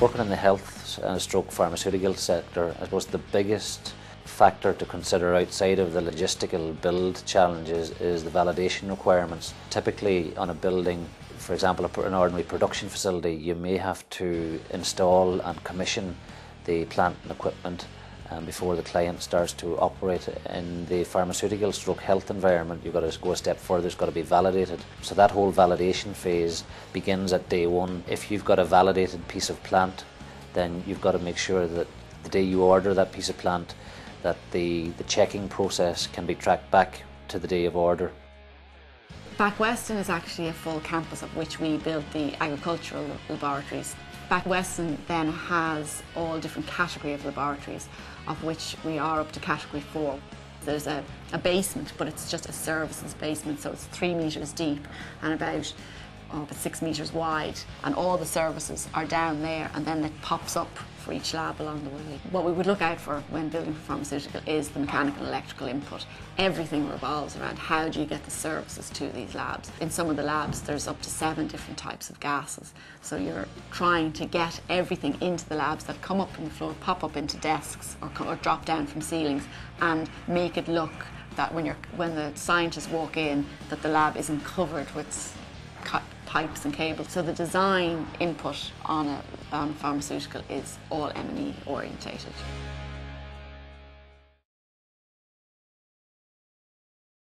Working in the health and stroke pharmaceutical sector, I suppose the biggest factor to consider outside of the logistical build challenges is the validation requirements. Typically on a building, for example an ordinary production facility, you may have to install and commission the plant and equipment before the client starts to operate. In the pharmaceutical stroke health environment, you've got to go a step further, it's got to be validated. So that whole validation phase begins at day one. If you've got a validated piece of plant, then you've got to make sure that the day you order that piece of plant, that the checking process can be tracked back to the day of order. Back Weston is actually a full campus of which we built the agricultural laboratories. Back Weston then has all different category of laboratories, of which we are up to category 4. There's a basement, but it's just a services basement, so it's 3 metres deep and about 6 metres wide, and all the services are down there, and then it pops up for each lab along the way. What we would look out for when building for pharmaceutical is the mechanical and electrical input. Everything revolves around how do you get the services to these labs. In some of the labs there's up to 7 different types of gases, so you're trying to get everything into the labs that come up from the floor, pop up into desks or drop down from ceilings, and make it look that when the scientists walk in, that the lab isn't covered with pipes and cables. So the design input on a pharmaceutical is all M&E orientated.